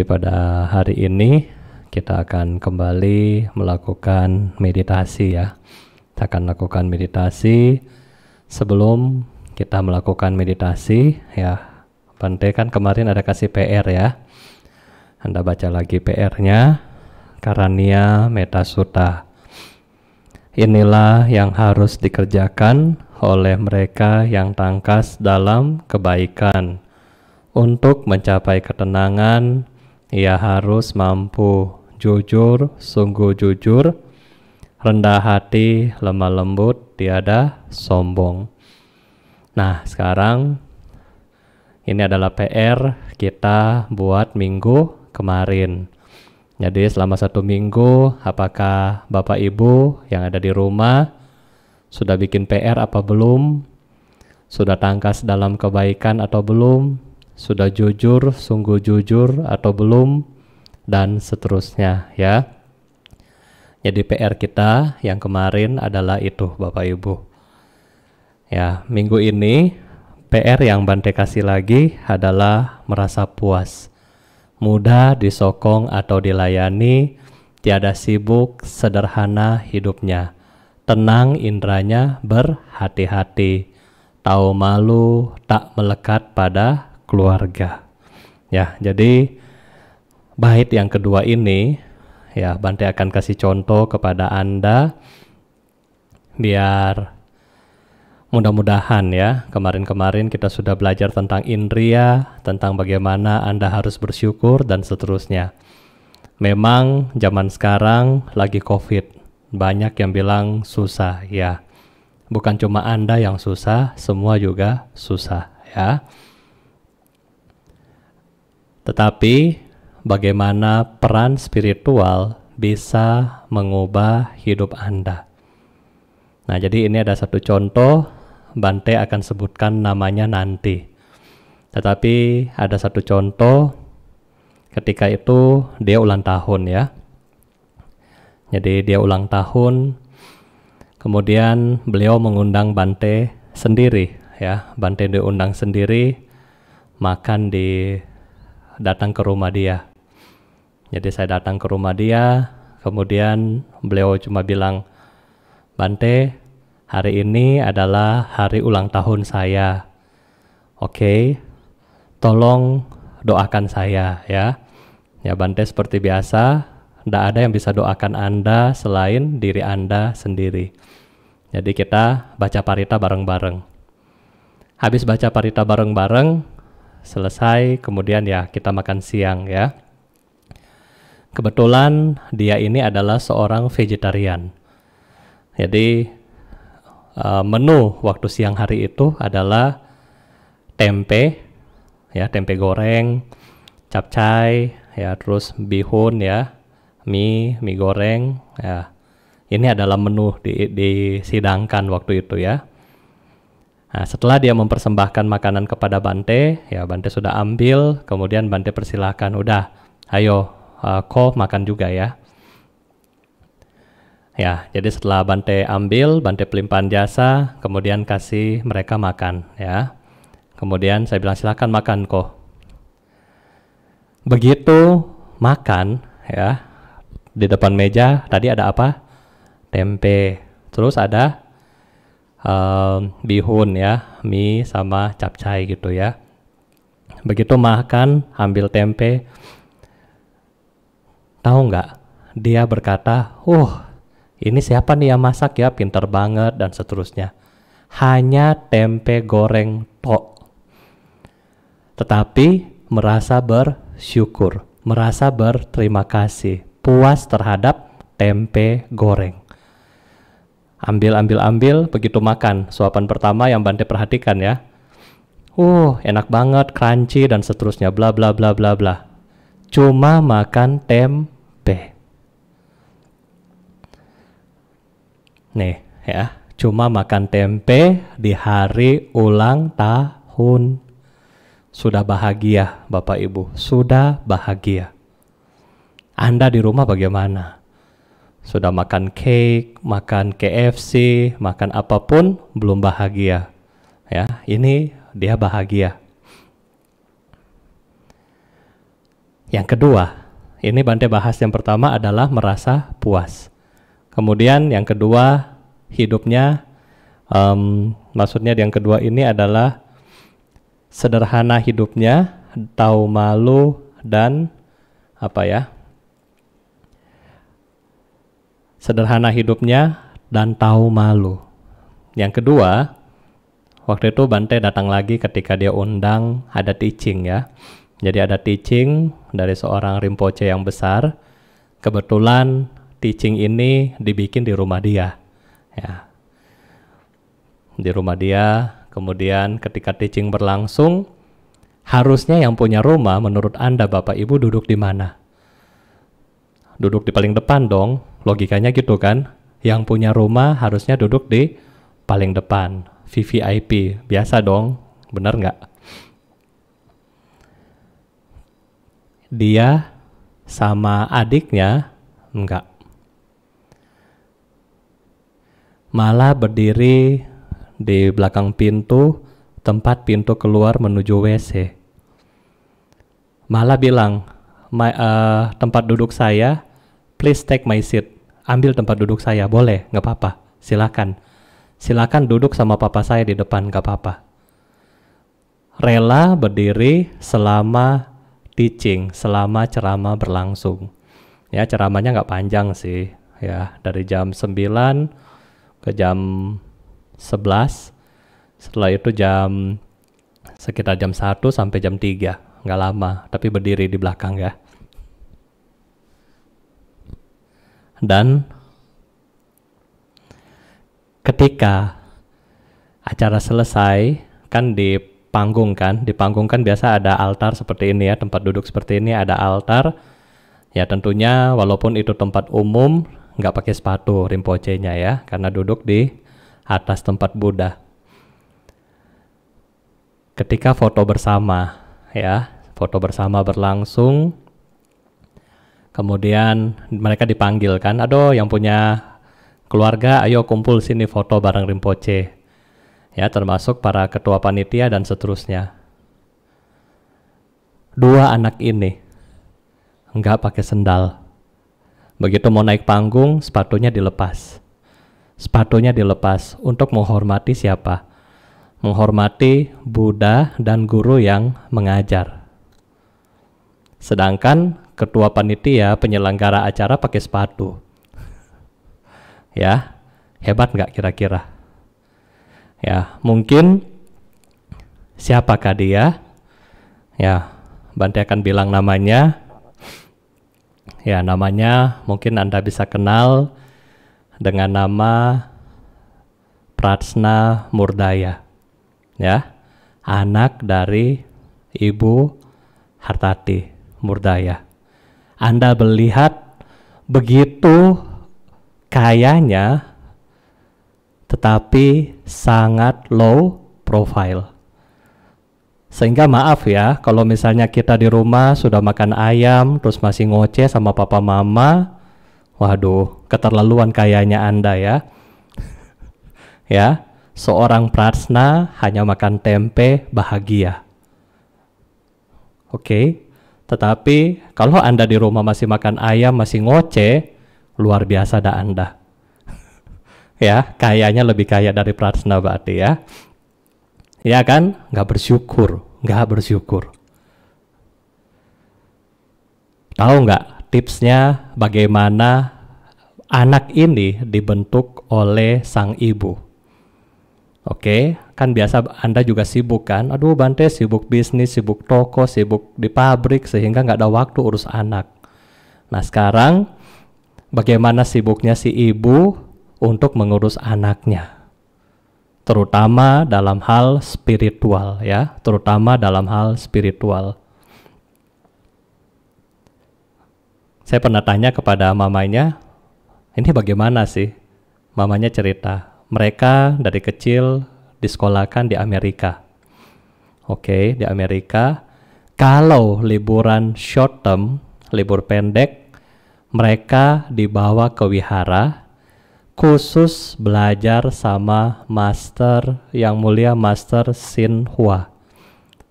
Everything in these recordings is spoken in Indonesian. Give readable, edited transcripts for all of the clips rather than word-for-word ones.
Pada hari ini kita akan kembali melakukan meditasi ya. Kita akan lakukan meditasi. Sebelum kita melakukan meditasi ya, Bante kan kemarin ada kasih PR ya. Anda baca lagi PR-nya, Karania Metta Sutta. Inilah yang harus dikerjakan oleh mereka yang tangkas dalam kebaikan. Untuk mencapai ketenangan, ia harus mampu jujur, sungguh jujur, rendah hati, lemah lembut, tiada sombong. Nah, sekarang ini adalah PR kita buat minggu kemarin. Jadi selama 1 minggu, apakah Bapak Ibu yang ada di rumah sudah bikin PR apa belum? Sudah tangkas dalam kebaikan atau belum? Sudah jujur, sungguh jujur atau belum, dan seterusnya ya. Jadi PR kita yang kemarin adalah itu Bapak Ibu. Ya, minggu ini PR yang Bante kasih lagi adalah merasa puas, mudah disokong atau dilayani, tiada sibuk, sederhana hidupnya, tenang indranya, berhati-hati, tahu malu, tak melekat pada keluarga. Ya, jadi bait yang kedua ini ya Bante akan kasih contoh kepada Anda biar mudah-mudahan ya. Kemarin-kemarin kita sudah belajar tentang indria, tentang bagaimana Anda harus bersyukur dan seterusnya. Memang zaman sekarang lagi COVID, banyak yang bilang susah ya. Bukan cuma Anda yang susah, semua juga susah ya. Tetapi bagaimana peran spiritual bisa mengubah hidup Anda. Nah, jadi ini ada satu contoh, Bante akan sebutkan namanya nanti. Tetapi ada satu contoh, ketika itu dia ulang tahun ya. Jadi dia ulang tahun, kemudian beliau mengundang Bante sendiri ya. Bante diundang sendiri, makan datang ke rumah dia. Jadi saya datang ke rumah dia, kemudian beliau cuma bilang, Bante, hari ini adalah hari ulang tahun saya. Oke, tolong doakan saya ya. Ya Bante seperti biasa, tidak ada yang bisa doakan Anda selain diri Anda sendiri. Jadi kita baca parita bareng-bareng. Habis baca parita bareng-bareng, selesai, kemudian ya kita makan siang ya. Kebetulan dia ini adalah seorang vegetarian. Jadi menu waktu siang hari itu adalah tempe ya, tempe goreng, capcay ya, terus bihun ya, mie goreng ya. Ini adalah menu disidangkan waktu itu ya. Nah, setelah dia mempersembahkan makanan kepada Bante, ya Bante sudah ambil, kemudian Bante persilahkan, udah, ayo, kau makan juga ya. Ya, jadi setelah Bante ambil, Bante pelimpahan jasa, kemudian kasih mereka makan ya. Kemudian saya bilang silakan makan kok. Begitu makan ya, di depan meja tadi ada apa? Tempe, terus ada bihun ya, mie sama capcay gitu ya. Begitu makan, ambil tempe, tahu nggak? Dia berkata, ini siapa nih yang masak ya, pinter banget dan seterusnya. Hanya tempe goreng tok. Tetapi merasa bersyukur, merasa berterima kasih, puas terhadap tempe goreng. Ambil, begitu makan. Suapan pertama yang Bante perhatikan ya. Enak banget, crunchy dan seterusnya, bla bla bla bla bla. Cuma makan tempe. Nih ya, cuma makan tempe di hari ulang tahun. Sudah bahagia Bapak Ibu, sudah bahagia. Anda di rumah bagaimana? Sudah makan cake, makan KFC, makan apapun, belum bahagia. Ya, ini dia bahagia. Yang kedua, ini Bante bahas yang pertama adalah merasa puas. Kemudian yang kedua, hidupnya, maksudnya yang kedua ini adalah sederhana hidupnya, tahu malu dan sederhana hidupnya dan tahu malu. Yang kedua, waktu itu Bante datang lagi ketika dia undang ada teaching ya. Jadi ada teaching dari seorang Rinpoche yang besar. Kebetulan teaching ini dibikin di rumah dia. Ya. Di rumah dia, kemudian ketika teaching berlangsung, harusnya yang punya rumah menurut Anda Bapak Ibu duduk di mana? Duduk di paling depan dong, logikanya gitu kan? Yang punya rumah harusnya duduk di paling depan, VVIP, biasa dong, benar nggak? Dia sama adiknya enggak. Malah berdiri di belakang pintu, tempat pintu keluar menuju WC. Malah bilang, tempat duduk saya, please take my seat. Ambil tempat duduk saya, boleh, nggak apa-apa, silakan. Silakan duduk sama papa saya di depan, nggak apa-apa. Rela berdiri selama teaching, selama ceramah berlangsung. Ya, ceramahnya nggak panjang sih, ya, dari jam 9 ke jam 11. Setelah itu sekitar jam 1 sampai jam 3, nggak lama, tapi berdiri di belakang ya. Dan ketika acara selesai, kan di panggung kan biasa ada altar seperti ini ya, tempat duduk seperti ini ada altar. Ya tentunya walaupun itu tempat umum, nggak pakai sepatu Rinpoche-nya ya, karena duduk di atas tempat Buddha. Ketika foto bersama ya, foto bersama berlangsung, kemudian mereka dipanggil kan, aduh yang punya keluarga ayo kumpul sini foto bareng Rinpoche. Ya, termasuk para ketua panitia dan seterusnya. Dua anak ini enggak pakai sendal. Begitu mau naik panggung, sepatunya dilepas. Sepatunya dilepas untuk menghormati siapa? Menghormati Buddha dan guru yang mengajar. Sedangkan ketua panitia penyelenggara acara pakai sepatu. Ya, hebat nggak kira-kira? Ya, mungkin siapakah dia? Ya, Bante akan bilang namanya. Ya, namanya mungkin Anda bisa kenal dengan nama Prajna Murdaya. Ya, anak dari Ibu Hartati Murdaya. Anda melihat begitu kayanya, tetapi sangat low profile. Sehingga maaf ya, kalau misalnya kita di rumah sudah makan ayam, terus masih ngoceh sama papa mama, waduh, keterlaluan kayanya Anda ya. Ya, seorang Prajna hanya makan tempe bahagia. Oke, tetapi kalau Anda di rumah masih makan ayam, masih ngoceh, luar biasa dah Anda. Ya, kayanya lebih kaya dari Prajna berarti ya. Ya kan? Nggak bersyukur. Tahu nggak tipsnya bagaimana anak ini dibentuk oleh sang ibu? Oke, kan biasa Anda juga sibuk kan? Aduh Bante sibuk bisnis, sibuk toko, sibuk di pabrik sehingga nggak ada waktu urus anak. Nah sekarang bagaimana sibuknya si ibu untuk mengurus anaknya, terutama dalam hal spiritual ya, terutama dalam hal spiritual. Saya pernah tanya kepada mamanya, ini bagaimana sih? Mamanya cerita, mereka dari kecil disekolahkan di Amerika. Oke, di Amerika, kalau liburan short term, libur pendek, mereka dibawa ke wihara, khusus belajar sama master yang mulia, Master Sin Hua,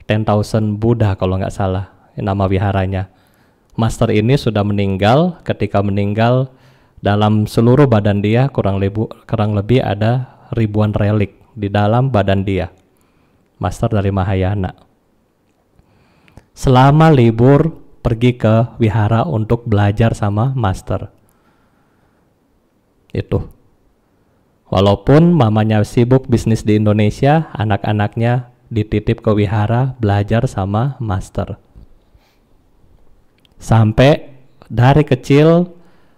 10,000 Buddha kalau nggak salah nama wiharanya. Master ini sudah meninggal. Ketika meninggal, dalam seluruh badan dia kurang lebih ada ribuan relik di dalam badan dia. Master dari Mahayana. Selama libur pergi ke wihara untuk belajar sama master. Itu. Walaupun mamanya sibuk bisnis di Indonesia, anak-anaknya dititip ke wihara belajar sama master. Sampai dari kecil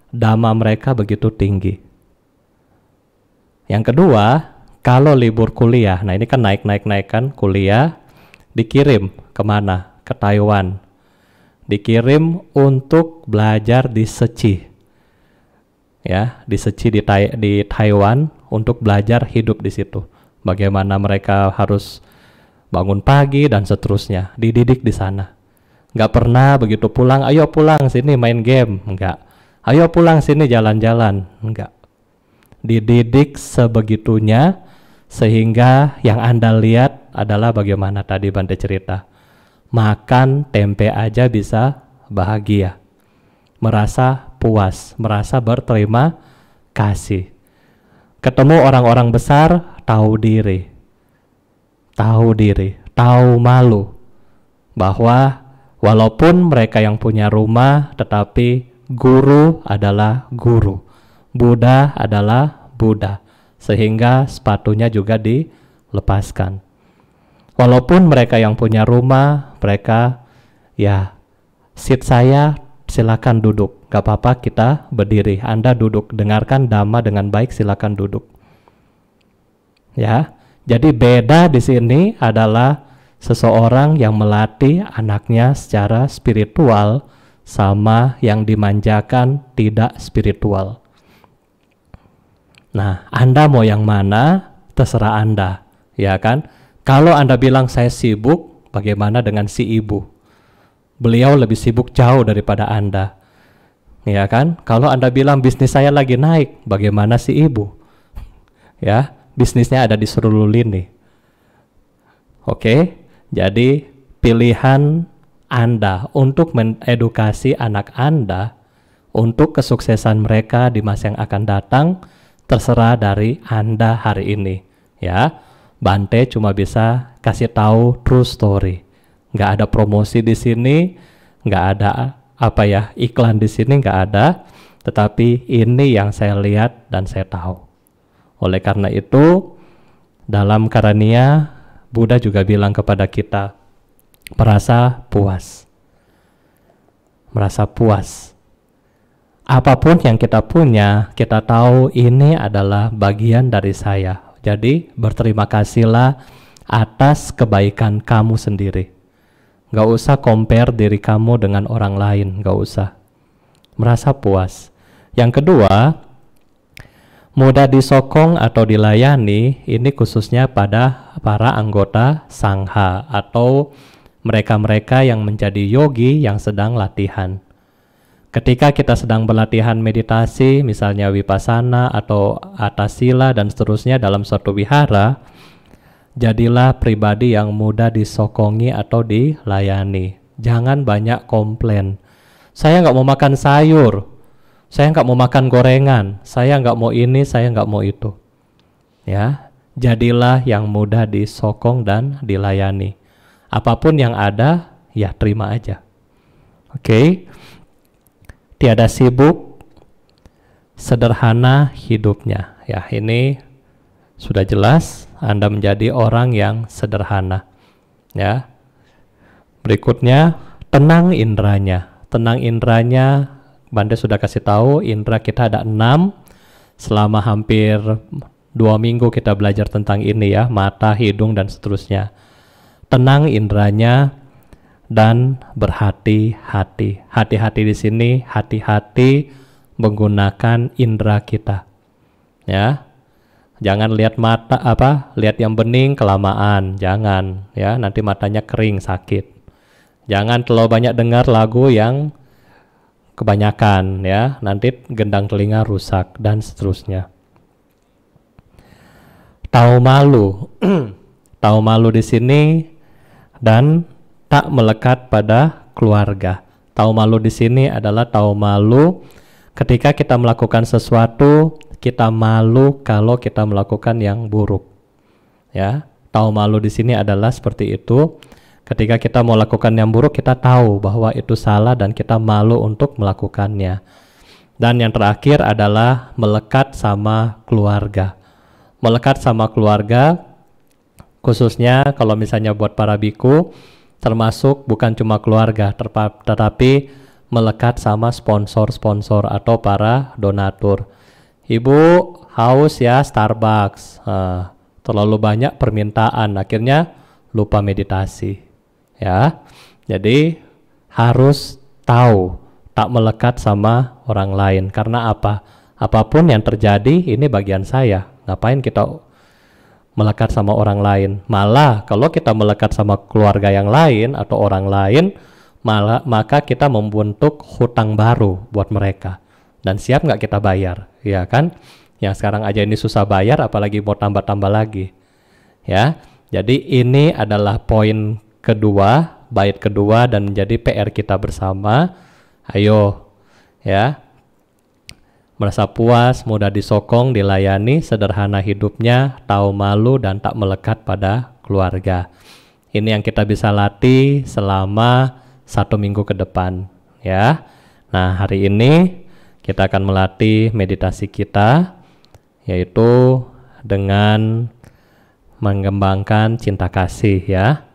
dhamma mereka begitu tinggi. Yang kedua, kalau libur kuliah, nah ini kan naik kan kuliah, dikirim kemana? Ke Taiwan. Dikirim untuk belajar di Seci. Ya, di Seci di Taiwan untuk belajar hidup di situ. Bagaimana mereka harus bangun pagi dan seterusnya, dididik di sana. Nggak pernah begitu pulang, ayo pulang sini main game, enggak. Ayo pulang sini jalan-jalan, enggak. Dididik sebegitunya sehingga yang Anda lihat adalah bagaimana tadi Bante cerita. Makan tempe aja bisa bahagia, merasa puas, merasa berterima kasih. Ketemu orang-orang besar, tahu diri, tahu malu, bahwa walaupun mereka yang punya rumah, tetapi guru adalah guru, Buddha adalah Buddha, sehingga sepatunya juga dilepaskan. Walaupun mereka yang punya rumah, mereka ya seat saya silakan duduk, gak apa-apa kita berdiri, Anda duduk, dengarkan dhamma dengan baik, silakan duduk. Ya, jadi beda di sini adalah seseorang yang melatih anaknya secara spiritual sama yang dimanjakan tidak spiritual. Nah, Anda mau yang mana? Terserah Anda, ya kan? Kalau Anda bilang saya sibuk, bagaimana dengan si ibu? Beliau lebih sibuk jauh daripada Anda, ya kan? Kalau Anda bilang bisnis saya lagi naik, bagaimana si ibu? Ya, bisnisnya ada di Serululini. Oke, jadi pilihan Anda untuk mengedukasi anak Anda untuk kesuksesan mereka di masa yang akan datang terserah dari Anda hari ini, ya. Bante cuma bisa kasih tahu true story. Nggak ada promosi di sini, nggak ada iklan di sini, nggak ada. Tetapi ini yang saya lihat dan saya tahu. Oleh karena itu, dalam Karania, Buddha juga bilang kepada kita, merasa puas. Merasa puas. Apapun yang kita punya, kita tahu ini adalah bagian dari saya. Jadi berterima kasihlah atas kebaikan kamu sendiri. Gak usah compare diri kamu dengan orang lain, gak usah. Merasa puas. Yang kedua, mudah disokong atau dilayani, ini khususnya pada para anggota sangha atau mereka-mereka yang menjadi yogi yang sedang latihan. Ketika kita sedang berlatihan meditasi, misalnya vipassana atau atasila dan seterusnya dalam suatu wihara, jadilah pribadi yang mudah disokongi atau dilayani. Jangan banyak komplain. Saya nggak mau makan sayur, saya nggak mau makan gorengan, saya nggak mau ini, saya nggak mau itu. Ya, jadilah yang mudah disokong dan dilayani. Apapun yang ada, ya terima aja. Oke. Tiada sibuk, sederhana hidupnya. Ya, ini sudah jelas Anda menjadi orang yang sederhana. Ya. Berikutnya, tenang indranya. Tenang indranya, Bante sudah kasih tahu, indra kita ada 6. Selama hampir 2 minggu kita belajar tentang ini ya, mata, hidung dan seterusnya. Tenang indranya dan berhati-hati. Hati-hati di sini, hati-hati menggunakan indera kita. Ya. Jangan lihat mata lihat yang bening kelamaan, jangan ya, nanti matanya kering, sakit. Jangan terlalu banyak dengar lagu yang kebanyakan ya, nanti gendang telinga rusak dan seterusnya. Tahu malu. Tahu malu di sini dan tak melekat pada keluarga. Tahu malu di sini adalah tahu malu ketika kita melakukan sesuatu, kita malu kalau kita melakukan yang buruk. Ya, tahu malu di sini adalah seperti itu. Ketika kita mau lakukan yang buruk, kita tahu bahwa itu salah dan kita malu untuk melakukannya. Dan yang terakhir adalah melekat sama keluarga. Melekat sama keluarga, khususnya kalau misalnya buat para biku, termasuk bukan cuma keluarga, tetapi melekat sama sponsor-sponsor atau para donatur. Ibu haus ya Starbucks, terlalu banyak permintaan, akhirnya lupa meditasi. Ya, jadi harus tahu tak melekat sama orang lain. Karena apa? Apapun yang terjadi, ini bagian saya. Ngapain kita melekat sama orang lain? Malah kalau kita melekat sama keluarga yang lain atau orang lain, maka kita membentuk hutang baru buat mereka. Dan siap nggak kita bayar? Ya kan? Yang sekarang aja ini susah bayar, apalagi mau tambah-tambah lagi. Ya, jadi ini adalah poin kedua, bait kedua, dan menjadi PR kita bersama. Ayo, ya, merasa puas, mudah disokong, dilayani, sederhana hidupnya, tahu malu dan tak melekat pada keluarga. Ini yang kita bisa latih selama 1 minggu ke depan, ya. Nah, hari ini kita akan melatih meditasi kita, yaitu dengan mengembangkan cinta kasih, ya.